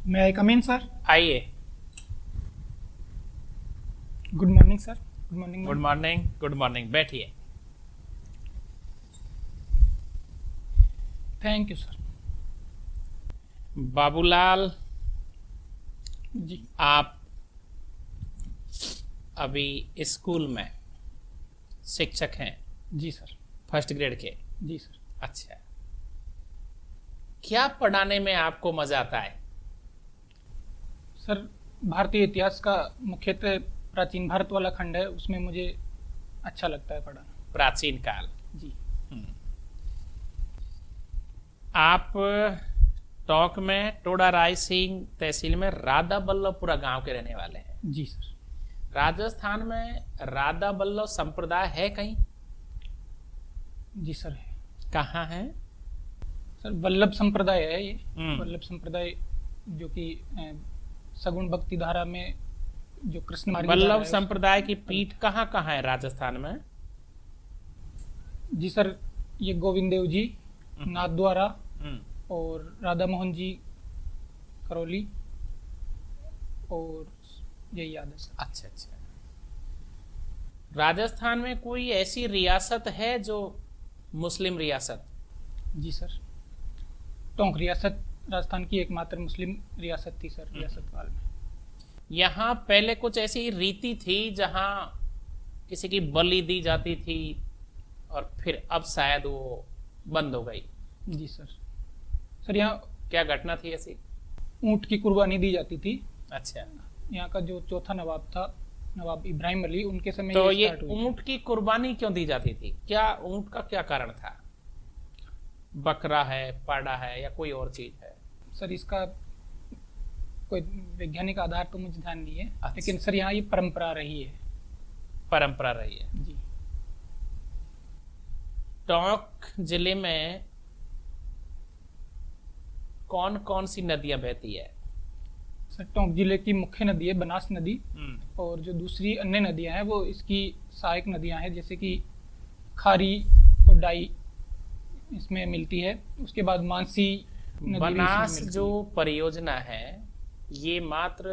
May I come in, sir? आइए। Good morning, sir. Good morning, good ma'am. Morning, good morning, बैठिए। Thank you, sir. Babulal, जी आप अभी school में शिक्षक हैं, जी सर। फर्स्ट ग्रेड के। जी सर। अच्छा, क्या पढ़ाने में आपको मजा आता है? सर, भारतीय इतिहास का मुख्यतः प्राचीन भारत वाला खंड है, उसमें मुझे अच्छा लगता है पढ़ाना। प्राचीन काल। जी आप टोंक में टोडा राय सिंह तहसील में राधा बल्लभपुरा गांव के रहने वाले हैं। जी सर। राजस्थान में राधा बल्लभ संप्रदाय है कहीं? जी सर है। कहाँ है? सर, वल्लभ संप्रदाय है ये। हम्म। वल्लभ संप्रदाय जो कि सगुण भक्ति धारा में जो कृष्ण मार्गी धारा बल्लभ है, संप्रदाय की पीठ कहाँ कहाँ है राजस्थान में? जी सर, ये गोविंद देव जी नाथद्वारा हम्म। और राधा मोहन जी करौली और यही याद है सर। अच्छा अच्छा। राजस्थान में कोई ऐसी रियासत है जो मुस्लिम रियासत? जी सर, टोंक रियासत राजस्थान की एकमात्र मुस्लिम रियासत थी सर, रियासत काल में। यहाँ पहले कुछ ऐसी रीति थी जहाँ किसी की बलि दी जाती थी और फिर अब शायद वो बंद हो गई। जी सर। सर, यहाँ क्या घटना थी ऐसी? ऊंट की कुर्बानी दी जाती थी। अच्छा, यहाँ का जो चौथा नवाब था, नवाब इब्राहिम अली, उनके समय तो ये स्टार्ट हुई। ऊंट की कुर्बानी क्यों दी जाती थी? क्या ऊंट का क्या कारण था? बकरा है, पाड़ा है, या कोई और चीज है? सर, इसका कोई वैज्ञानिक आधार तो मुझे ध्यान नहीं है। अच्छा। लेकिन सर, यहाँ ये परंपरा रही है। परंपरा रही है। जी टोंक जिले में कौन कौन सी नदियां बहती है? सर, टोंक जिले की मुख्य नदी है बनास नदी, और जो दूसरी अन्य नदियां हैं वो इसकी सहायक नदियां हैं, जैसे कि खारी और डाई इसमें मिलती है। उसके बाद मानसी नदी भी इसमें बनास मिलती जो परियोजना है, ये मात्र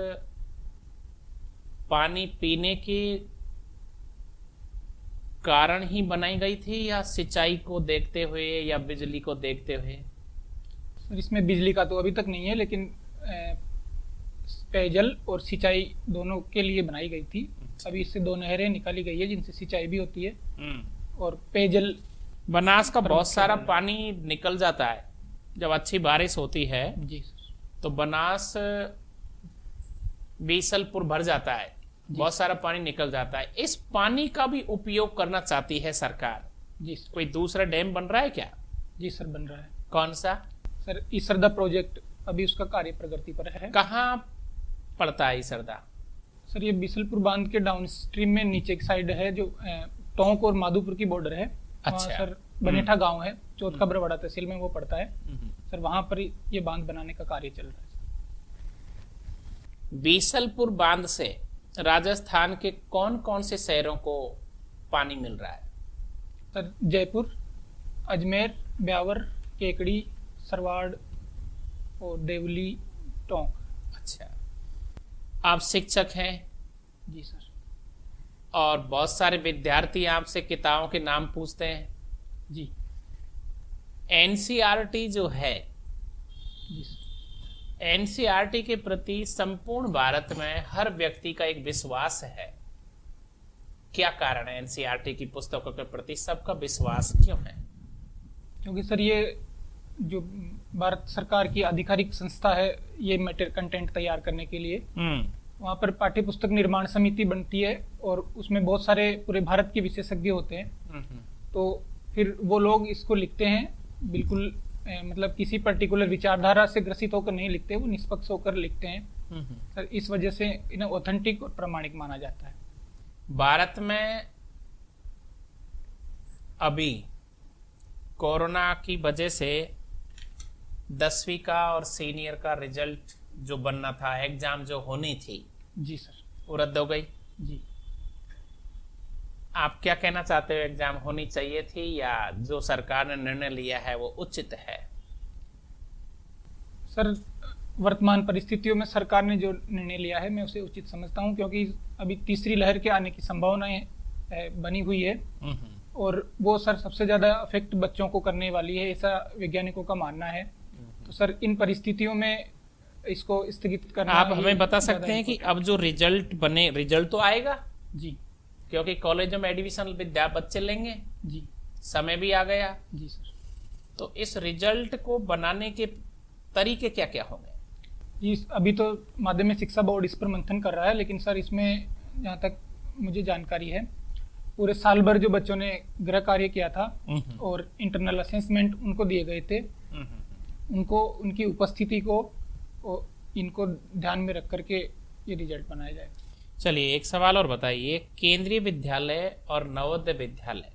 पानी पीने के कारण ही बनाई गई थी या सिंचाई को देखते हुए या बिजली को देखते हुए? सर, इसमें बिजली का तो अभी तक नहीं है, लेकिन पेयजल और सिंचाई दोनों के लिए बनाई गई थी। अभी इससे 2 नहरें निकाली गई है जिनसे सिंचाई भी होती है और पेयजल। बनास का बहुत सारा कारण है। पानी निकल जाता है जब अच्छी बारिश होती है, जी सर। तो बनास बीसलपुर भर जाता है, बहुत सारा पानी निकल जाता है। इस पानी का भी उपयोग करना चाहती है सरकार। जी सर। कोई दूसरा डैम बन रहा है क्या? जी सर, बन रहा है। कौन सा? सर, इसरदा प्रोजेक्ट अभी उसका कार्य प्रगति पर है। कहाँ पड़ता है इसरदा? सर, ये बिसलपुर बांध के डाउन स्ट्रीम में नीचे की साइड है, जो टोंक और माधोपुर की बॉर्डर है। वहाँ अच्छा। सर बनेठा गांव है, चौथका बरवाड़ा तहसील में वो पड़ता है। सर, वहां पर ये बांध बनाने का कार्य चल रहा है। बीसलपुर बांध से राजस्थान के कौन कौन से शहरों को पानी मिल रहा है? सर, जयपुर, अजमेर, ब्यावर, केकड़ी, सरवाड़ और देवली, टोंक। अच्छा, आप शिक्षक हैं जी सर। और बहुत सारे विद्यार्थी आपसे किताबों के नाम पूछते हैं। जी एनसीईआरटी जो है, जी सर। एनसीईआरटी के प्रति संपूर्ण भारत में हर व्यक्ति का एक विश्वास है। क्या कारण है एनसीईआरटी की पुस्तकों के प्रति सबका विश्वास क्यों है? क्योंकि सर, ये जो भारत सरकार की आधिकारिक संस्था है, ये मैटर कंटेंट तैयार करने के लिए, वहाँ पर पाठ्य पुस्तक निर्माण समिति बनती है और उसमें बहुत सारे पूरे भारत के विशेषज्ञ होते हैं। तो फिर वो लोग इसको लिखते हैं, बिल्कुल मतलब किसी पर्टिकुलर विचारधारा से ग्रसित होकर नहीं लिखते, वो निष्पक्ष होकर लिखते हैं। सर, इस वजह से इन्हें ऑथेंटिक और प्रामाणिक माना जाता है। भारत में अभी कोरोना की वजह से 10वीं का और सीनियर का रिजल्ट जो बनना था, एग्जाम जो होनी थी, जी सर। वो रद्द हो गई। जी आप क्या कहना चाहते हो? एग्जाम होनी चाहिए थी या जो सरकार ने निर्णय लिया है वो उचित है? सर, वर्तमान परिस्थितियों में सरकार ने जो निर्णय लिया है मैं उसे उचित समझता हूं, क्योंकि अभी तीसरी लहर के आने की संभावनाएं बनी हुई है और वो सर सबसे ज़्यादा अफेक्ट बच्चों को करने वाली है, ऐसा वैज्ञानिकों का मानना है। तो सर इन परिस्थितियों में इसको स्थगित करना। आप हमें बता सकते हैं कि अब जो रिजल्ट तो आएगा जी, क्योंकि कॉलेजों में एडमिशन विद्या बच्चे लेंगे जी, समय भी आ गया जी सर। तो इस रिजल्ट को बनाने के तरीके क्या क्या होंगे? जी, अभी तो माध्यमिक शिक्षा बोर्ड इस पर मंथन कर रहा है, लेकिन सर इसमें जहाँ तक मुझे जानकारी है पूरे साल भर जो बच्चों ने गृह कार्य किया था और इंटरनल असेसमेंट उनको दिए गए थे, उनको उनकी उपस्थिति को इनको ध्यान में रख करके ये रिजल्ट बनाया जाए। चलिए एक सवाल और बताइए, केंद्रीय विद्यालय और नवोदय विद्यालय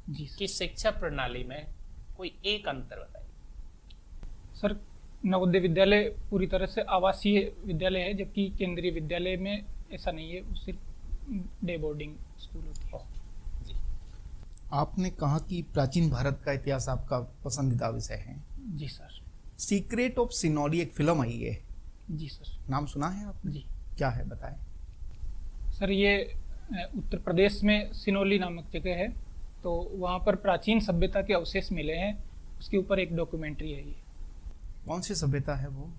जी की शिक्षा प्रणाली में कोई एक अंतर बताइए। सर, नवोदय विद्यालय पूरी तरह से आवासीय विद्यालय है, जबकि केंद्रीय विद्यालय में ऐसा नहीं है, वो सिर्फ डे बोर्डिंग स्कूल होती है। जी, आपने कहा कि प्राचीन भारत का इतिहास आपका पसंदीदा विषय है। जी सर। सीक्रेट ऑफ सिनोली एक फिल्म आई है, जी सर। नाम सुना है आपने? जी। क्या है बताएं। सर, ये उत्तर प्रदेश में सिनोली नामक जगह है, तो वहाँ पर प्राचीन सभ्यता के अवशेष मिले हैं, उसके ऊपर एक डॉक्यूमेंट्री है ये। कौन सी सभ्यता है वो?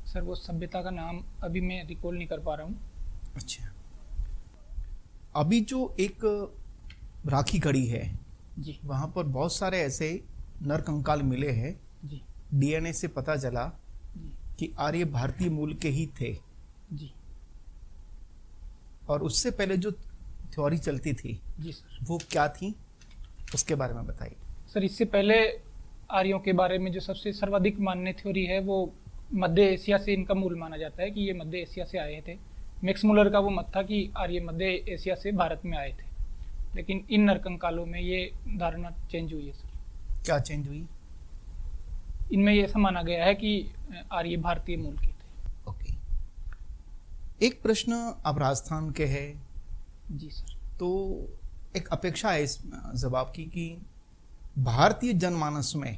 सर, वो सभ्यता का नाम अभी मैं रिकॉल नहीं कर पा रहा हूँ। अच्छा, अभी जो एक राखी गढ़ी है जी, वहाँ पर बहुत सारे ऐसे नर कंकाल मिले हैं, जी, डीएनए से पता चला जी, कि आर्य भारतीय मूल के ही थे। जी, और उससे पहले जो थ्योरी चलती थी जी सर। वो क्या थी, उसके बारे में बताइए। सर, इससे पहले आर्यों के बारे में जो सबसे सर्वाधिक मान्य थ्योरी है वो मध्य एशिया से इनका मूल माना जाता है कि ये मध्य एशिया से आए थे। मैक्स मुलर का वो मत था कि आर्य मध्य एशिया से भारत में आए थे, लेकिन इन नरकंकालों में ये धारणा चेंज हुई है सर। क्या चेंज हुई? इनमें ये ऐसा माना गया है कि आर्य भारतीय मूल के थे। ओके, एक प्रश्न अब राजस्थान के है, जी सर। तो एक अपेक्षा है इस जवाब की कि भारतीय जनमानस में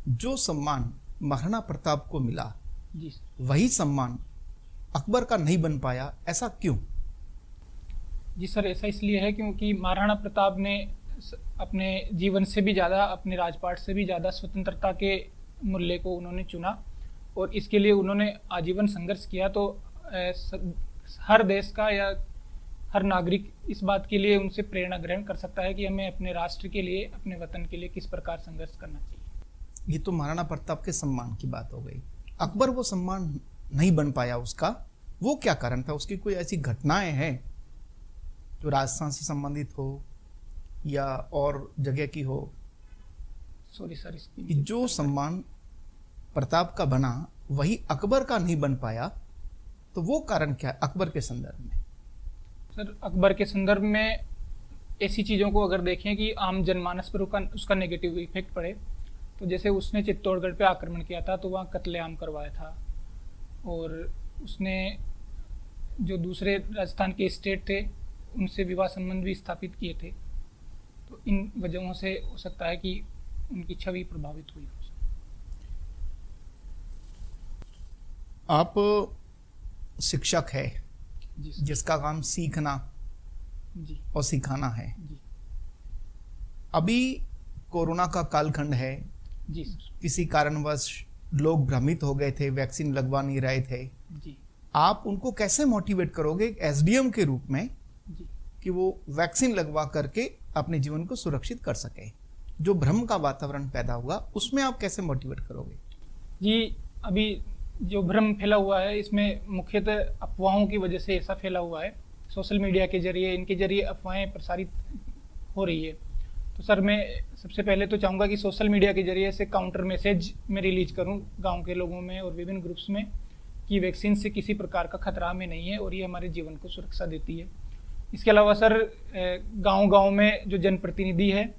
जो सम्मान महाराणा प्रताप को मिला जी सर। वही सम्मान अकबर का नहीं बन पाया, ऐसा क्यों? जी सर, ऐसा इसलिए है क्योंकि महाराणा प्रताप ने अपने जीवन से भी ज़्यादा, अपने राजपाट से भी ज़्यादा स्वतंत्रता के मूल्य को उन्होंने चुना और इसके लिए उन्होंने आजीवन संघर्ष किया। तो हर देश का या हर नागरिक इस बात के लिए उनसे प्रेरणा ग्रहण कर सकता है कि हमें अपने राष्ट्र के लिए, अपने वतन के लिए किस प्रकार संघर्ष करना चाहिए। ये तो महाराणा प्रताप के सम्मान की बात हो गई। अकबर वो सम्मान नहीं बन पाया, उसका वो क्या कारण था? उसकी कोई ऐसी घटनाएं हैं जो राजस्थान से संबंधित हो या और जगह की हो सॉरी सर, कि इसकी जो सम्मान प्रताप का बना वही अकबर का नहीं बन पाया, तो वो कारण क्या है अकबर के संदर्भ में? सर, अकबर के संदर्भ में ऐसी चीज़ों को अगर देखें कि आम जनमानस पर उसका नेगेटिव इफेक्ट पड़े, तो जैसे उसने चित्तौड़गढ़ पे आक्रमण किया था तो वहाँ कत्लेआम करवाया था, और उसने जो दूसरे राजस्थान के स्टेट थे उनसे विवाह संबंध भी स्थापित किए थे। तो इन वजहों से हो सकता है कि उनकी छवि प्रभावित हुई हो। आप शिक्षक है जी सर। जिसका काम सीखना जी, और सिखाना है। जी, अभी कोरोना का कालखंड है, जी सर। किसी कारणवश लोग भ्रमित हो गए थे, वैक्सीन लगवा नहीं रहे थे, जी, आप उनको कैसे मोटिवेट करोगे एसडीएम के रूप में जी, कि वो वैक्सीन लगवा करके अपने जीवन को सुरक्षित कर सके? जो भ्रम का वातावरण पैदा हुआ उसमें आप कैसे मोटिवेट करोगे? जी, अभी जो भ्रम फैला हुआ है इसमें मुख्यतः अफवाहों की वजह से ऐसा फैला हुआ है। सोशल मीडिया के जरिए, इनके जरिए अफवाहें प्रसारित हो रही है। तो सर, मैं सबसे पहले तो चाहूँगा कि सोशल मीडिया के जरिए से काउंटर मैसेज मैं रिलीज करूँ गांव के लोगों में और विभिन्न ग्रुप्स में कि वैक्सीन से किसी प्रकार का खतरा हमें नहीं है और ये हमारे जीवन को सुरक्षा देती है। इसके अलावा सर, गांव-गांव में जो जनप्रतिनिधि है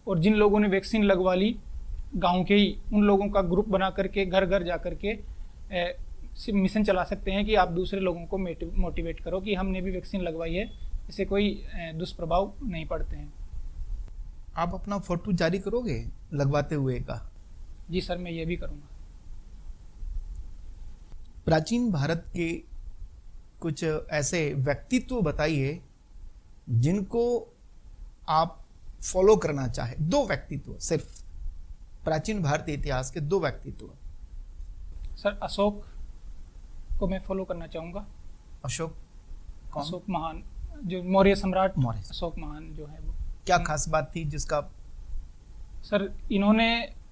और जिन लोगों ने वैक्सीन लगवा ली गांव के ही, उन लोगों का ग्रुप बना करके घर घर जा करके मिशन चला सकते हैं कि आप दूसरे लोगों को मोटिवेट करो कि हमने भी वैक्सीन लगवाई है, इससे कोई दुष्प्रभाव नहीं पड़ते हैं। आप अपना फोटो जारी करोगे लगवाते हुए का? जी सर, मैं ये भी करूँगा। प्राचीन भारत के कुछ ऐसे व्यक्तित्व बताइए जिनको आप फॉलो करना चाहे, 2 व्यक्तित्व सिर्फ, प्राचीन भारतीय इतिहास के 2 व्यक्तित्व। सर अशोक को मैं फॉलो करना चाहूँगा। अशोक कौन? अशोक महान, जो मौर्य सम्राट मौर्य। अशोक महान जो है वो। क्या खास बात थी जिसका? सर इन्होंने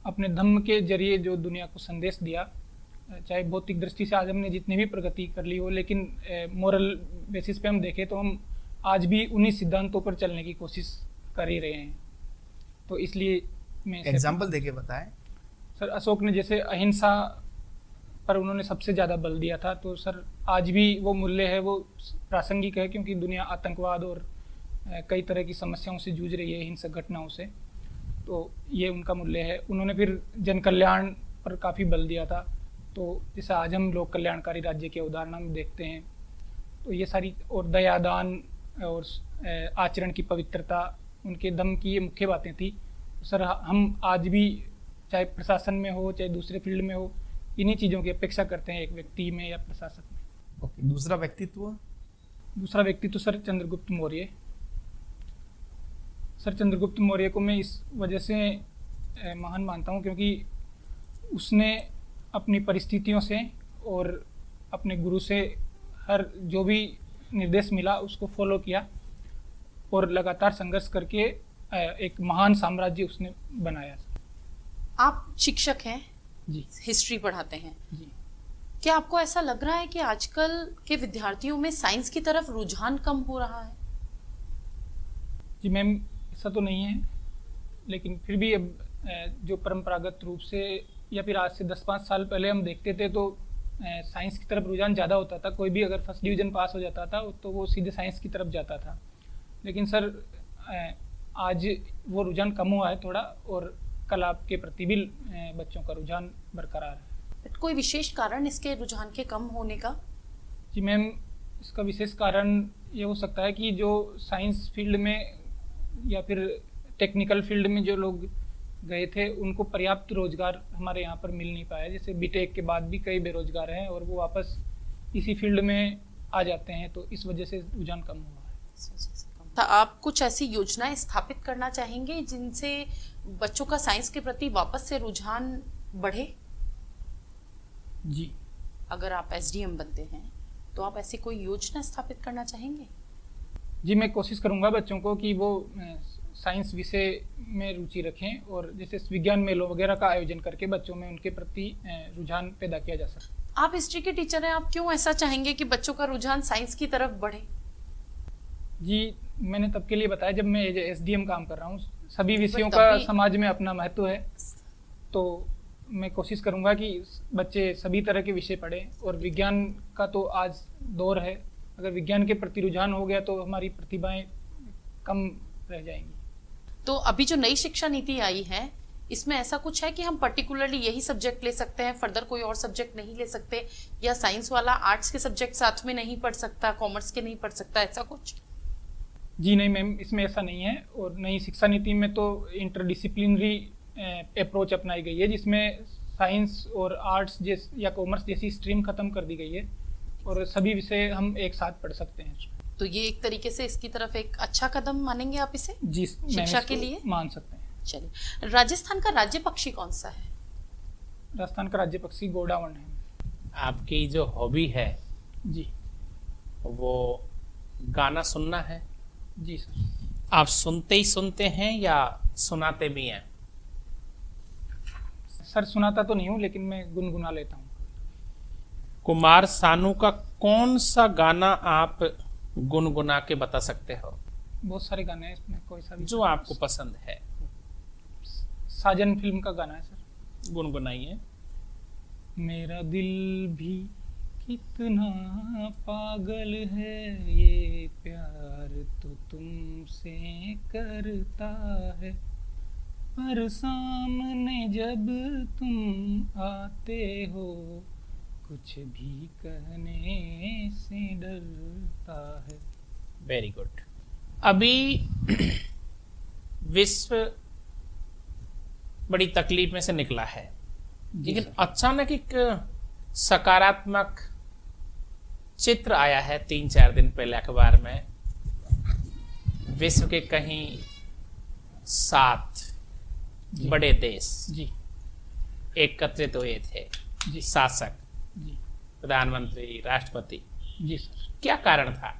अपने धम्म के जरिए जो दुनिया को संदेश दिया, चाहे भौतिक दृष्टि से आज हमने जितनी भी प्रगति कर ली हो, लेकिन मोरल बेसिस पे हम देखें तो हम आज भी उन्हीं सिद्धांतों पर चलने की कोशिश कर ही रहे हैं। तो इसलिए मैं एग्जाम्पल देके बताएं। सर अशोक ने जैसे अहिंसा पर उन्होंने सबसे ज़्यादा बल दिया था, तो सर आज भी वो मूल्य है, वो प्रासंगिक है, क्योंकि दुनिया आतंकवाद और कई तरह की समस्याओं से जूझ रही है, हिंसक घटनाओं से। तो ये उनका मूल्य है। उन्होंने फिर जन कल्याण पर काफ़ी बल दिया था। तो जैसे आज हम लोक कल्याणकारी राज्य के उदाहरण हम देखते हैं, तो ये सारी, और दयादान और आचरण की पवित्रता, उनके दम की ये मुख्य बातें थी। सर हम आज भी चाहे प्रशासन में हो चाहे दूसरे फील्ड में हो, इन्हीं चीज़ों की अपेक्षा करते हैं एक व्यक्ति में या प्रशासक में। ओके, दूसरा व्यक्तित्व? दूसरा व्यक्तित्व सर चंद्रगुप्त मौर्य। सर चंद्रगुप्त मौर्य को मैं इस वजह से महान मानता हूँ क्योंकि उसने अपनी परिस्थितियों से और अपने गुरु से हर जो भी निर्देश मिला उसको फॉलो किया और लगातार संघर्ष करके एक महान साम्राज्य उसने बनाया। आप शिक्षक हैं जी, हिस्ट्री पढ़ाते हैं जी। क्या आपको ऐसा लग रहा है कि आजकल के विद्यार्थियों में साइंस की तरफ रुझान कम हो रहा है? जी मैम, ऐसा तो नहीं है, लेकिन फिर भी अब जो परंपरागत रूप से या फिर आज से 10-5 साल पहले हम देखते थे तो साइंस की तरफ रुझान ज़्यादा होता था। कोई भी अगर फर्स्ट डिवीज़न पास हो जाता था तो वो सीधे साइंस की तरफ जाता था। लेकिन सर आज वो रुझान कम हुआ है थोड़ा, और कला के प्रति भी बच्चों का रुझान बरकरार है। कोई विशेष कारण इसके रुझान के कम होने का? जी मैम, इसका विशेष कारण ये हो सकता है कि जो साइंस फील्ड में या फिर टेक्निकल फील्ड में जो लोग गए थे उनको पर्याप्त रोजगार हमारे यहाँ पर मिल नहीं पाया। जैसे बीटेक के बाद भी कई बेरोजगार हैं और वो वापस इसी फील्ड में आ जाते हैं, तो इस वजह से रुझान कम हुआ है। तो आप कुछ ऐसी योजनाएं स्थापित करना चाहेंगे जिनसे बच्चों का साइंस के प्रति वापस से रुझान बढ़े? जी, अगर आप एसडीएम बनते हैं तो आप ऐसी कोई योजना स्थापित करना चाहेंगे? जी मैं कोशिश करूँगा बच्चों को कि वो साइंस विषय में रुचि रखें और जैसे विज्ञान मेलों वगैरह का आयोजन करके बच्चों में उनके प्रति रुझान पैदा किया जा सके। आप हिस्ट्री के टीचर हैं, आप क्यों ऐसा चाहेंगे कि बच्चों का रुझान साइंस की तरफ बढ़े? जी, मैंने तब के लिए बताया जब मैं एसडीएम काम कर रहा हूँ, सभी विषयों का समाज में अपना महत्व है, तो मैं कोशिश करूँगा कि बच्चे सभी तरह के विषय पढ़ें। और विज्ञान का तो आज दौर है, अगर विज्ञान के प्रति रुझान हो गया तो हमारी प्रतिभाएं कम रह जाएंगी। तो अभी जो नई शिक्षा नीति आई है इसमें ऐसा कुछ है कि हम पर्टिकुलरली यही सब्जेक्ट ले सकते हैं, फर्दर कोई और सब्जेक्ट नहीं ले सकते, या साइंस वाला आर्ट्स के सब्जेक्ट साथ में नहीं पढ़ सकता, कॉमर्स के नहीं पढ़ सकता, ऐसा कुछ? जी नहीं मैम, इसमें ऐसा नहीं है। और नई शिक्षा नीति में तो इंटरडिसिप्लिनरी अप्रोच अपनाई गई है जिसमें साइंस और आर्ट्स या कॉमर्स जैसी स्ट्रीम खत्म कर दी गई है और सभी विषय हम एक साथ पढ़ सकते हैं। तो ये एक तरीके से इसकी तरफ एक अच्छा कदम मानेंगे आप इसे? जी, शिक्षा के लिए मान सकते हैं। चलिए, राजस्थान का राज्य पक्षी कौन सा है? राजस्थान का राज्य पक्षी गोडावण है। आपकी जो हॉबी है जी, वो गाना सुनना है? जी सर। आप सुनते ही सुनते हैं या सुनाते भी हैं? सर सुनाता तो नहीं हूँ, लेकिन मैं गुनगुना लेता हूँ। कुमार सानू का कौन सा गाना आप गुनगुना के बता सकते हो? बहुत सारे गाने हैं, इसमें कोई सा भी जो आपको पसंद है। साजन फिल्म का गाना है सर। गुनगुनाइए। मेरा दिल भी कितना पागल है, ये प्यार तो तुमसे करता है, पर सामने जब तुम आते हो कुछ भी कहने से डरता है। Very good. अभी विश्व बड़ी तकलीफ में से निकला है, लेकिन अचानक एक सकारात्मक चित्र आया है 3-4 दिन पहले अखबार में, विश्व के कहीं 7 बड़े देश जी एकत्रित हुए थे, जी शासक, जी प्रधानमंत्री, राष्ट्रपति। जी सर। क्या कारण था?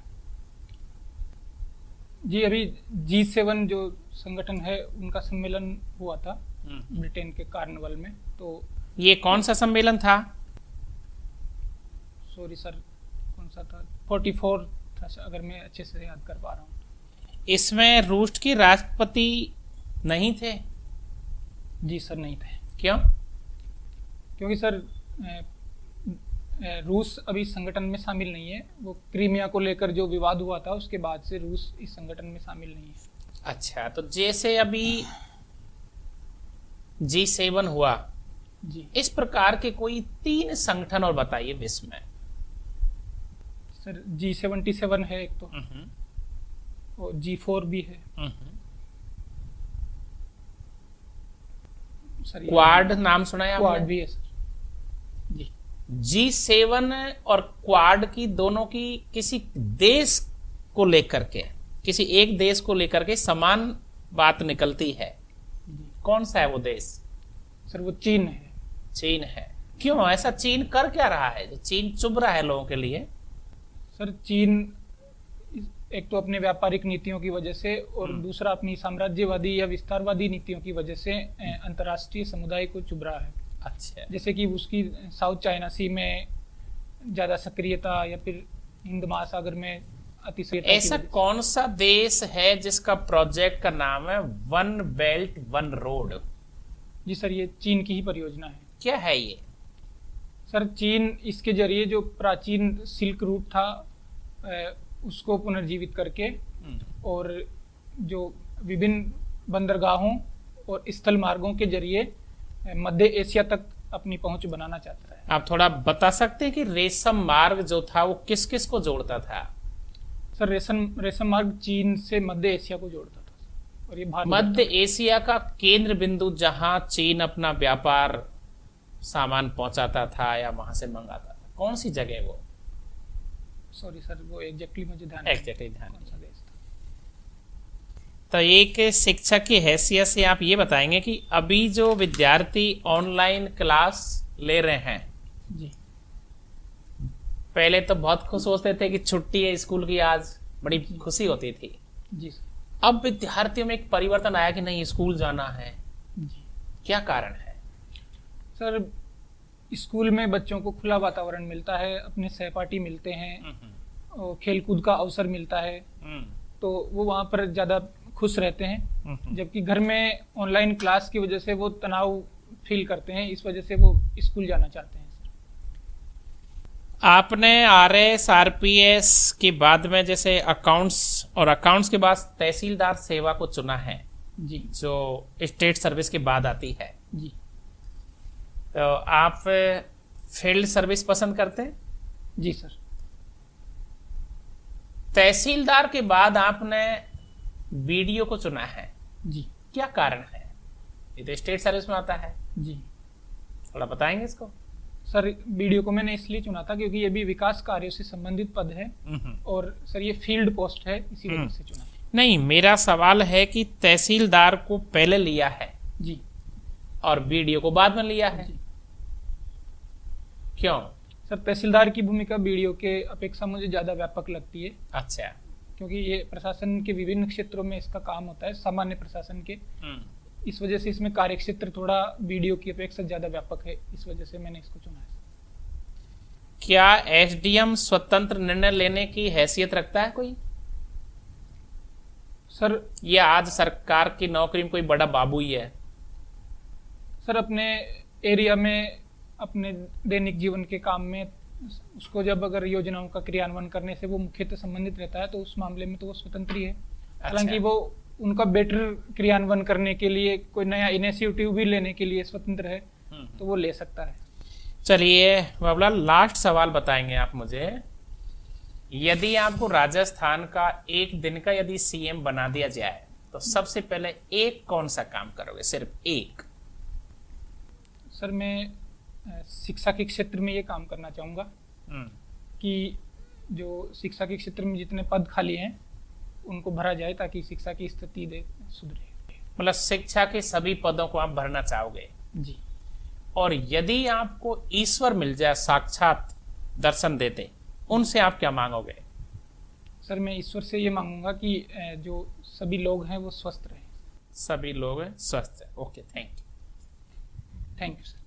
जी अभी G7 जो संगठन है उनका सम्मेलन हुआ था ब्रिटेन के कार्निवल में। तो ये कौन सा सम्मेलन था? सॉरी सर, कौन सा था? 44 था अगर मैं अच्छे से याद कर पा रहा हूँ। इसमें रूस के राष्ट्रपति नहीं थे? जी सर नहीं थे। क्यों? क्योंकि सर रूस अभी संगठन में शामिल नहीं है। वो क्रीमिया को लेकर जो विवाद हुआ था उसके बाद से रूस इस संगठन में शामिल नहीं है। अच्छा, तो जैसे अभी G7 हुआ, जी इस प्रकार के कोई 3 संगठन और बताइए विश्व में। सर G77 है एक तो, और G4 भी है सर। क्वाड नाम सुना है क्वाड आपने? भी है सर। जी G7 और क्वाड की दोनों की किसी देश को लेकर के, किसी एक देश को लेकर के समान बात निकलती है। कौन सा है वो देश? सर वो चीन है। चीन है। क्यों ऐसा? चीन कर क्या रहा है जो चीन चुभ रहा है लोगों के लिए? सर चीन एक तो अपने व्यापारिक नीतियों की वजह से, और दूसरा अपनी साम्राज्यवादी या विस्तारवादी नीतियों की वजह से अंतर्राष्ट्रीय समुदाय को चुभ रहा है। अच्छा, जैसे कि उसकी साउथ चाइना सी में ज्यादा सक्रियता, या फिर हिंद महासागर में अतिशयता की ऐसा वजह से। कौन सा देश है जिसका प्रोजेक्ट का नाम है वन बेल्ट वन रोड? जी सर ये चीन की ही परियोजना है। क्या है ये? सर चीन इसके जरिए जो प्राचीन सिल्क रूट था उसको पुनर्जीवित करके, और जो विभिन्न बंदरगाहों और स्थल मार्गों के जरिए मध्य एशिया तक अपनी पहुंच बनाना चाहता है। आप थोड़ा बता सकते हैं कि रेशम मार्ग जो था वो किस किस को जोड़ता था? सर रेशम मार्ग चीन से मध्य एशिया को जोड़ता था, और ये भारत मध्य एशिया का केंद्र बिंदु जहां चीन अपना व्यापार सामान पहुंचाता था या वहां से मंगाता था, कौन सी जगह वो? सॉरी सर वो एग्जैक्टली मुझे ध्यान एग्जैक्टली ध्यान कौन सा देश था। तो एक शिक्षक की हैसियत से आप ये बताएंगे कि अभी जो विद्यार्थी ऑनलाइन क्लास ले रहे हैं, जी पहले तो बहुत खुश होते थे कि छुट्टी है स्कूल की, आज बड़ी खुशी होती थी। जी सर। अब विद्यार्थियों में एक परिवर्तन आया कि नहीं स्कूल जाना है। जी क्या कारण है? सर स्कूल में बच्चों को खुला वातावरण मिलता है, अपने सहपाठी मिलते हैं, और खेलकूद का अवसर मिलता है, तो वो वहाँ पर ज़्यादा खुश रहते हैं। जबकि घर में ऑनलाइन क्लास की वजह से वो तनाव फील करते हैं, इस वजह से वो स्कूल जाना चाहते हैं। आपने RS RPS के बाद में जैसे अकाउंट्स, और अकाउंट्स के बाद तहसीलदार सेवा को चुना है, जी जो स्टेट सर्विस के बाद आती है। जी तो आप फील्ड सर्विस पसंद करते हैं? जी सर। तहसीलदार के बाद आपने BDO को चुना है, जी क्या कारण है? ये तो स्टेट सर्विस में आता है, जी थोड़ा बताएंगे इसको। सर BDO को मैंने इसलिए चुना था क्योंकि ये भी विकास कार्यों से संबंधित पद है, और सर ये फील्ड पोस्ट है, इसी वजह से चुना। नहीं, मेरा सवाल है कि तहसीलदार को पहले लिया है जी और BDO को बाद में लिया है, जी। क्यों? सर तहसीलदार की भूमिका BDO के अपेक्षा मुझे ज़्यादा व्यापक लगती है, अच्छा। क्योंकि ये प्रशासन के विभिन्न क्षेत्रों में इसका काम होता है, सामान्य प्रशासन के। इस वजह से इसमें कार्य क्षेत्र थोड़ा BDO की अपेक्षा ज़्यादा व्यापक है, इस वजह से मैंने इसको चुना है। क्या SDM स्वतंत्र निर्णय लेने की हैसियत रखता है कोई? सर या आज सरकार की नौकरी में कोई बड़ा बाबू ही है? सर अपने एरिया में, अपने दैनिक जीवन के काम में उसको जब अगर योजनाओं का क्रियान्वयन करने से वो मुख्यतः संबंधित रहता है, तो उस मामले में तो वो स्वतंत्र ही है। हालांकि वो उनका बेटर क्रियान्वयन करने के लिए, कोई नया इनिशिएटिव भी लेने के लिए स्वतंत्र है, तो वो ले सकता है। चलिए बाबूलाल, लास्ट सवाल बताएंगे आप मुझे। यदि आपको राजस्थान का एक दिन का यदि CM बना दिया जाए, तो सबसे पहले एक कौन सा काम करोगे? सिर्फ एक। सर मैं शिक्षा के क्षेत्र में ये काम करना चाहूँगा हम्म, कि जो शिक्षा के क्षेत्र में जितने पद खाली हैं उनको भरा जाए ताकि शिक्षा की स्थिति सुधरे। मतलब शिक्षा के सभी पदों को आप भरना चाहोगे। जी। और यदि आपको ईश्वर मिल जाए, साक्षात दर्शन देते, उनसे आप क्या मांगोगे? सर मैं ईश्वर से ये मांगूंगा कि जो सभी लोग हैं वो स्वस्थ रहें। सभी लोग स्वस्थ हैं। Okay, thank you. Thank you sir.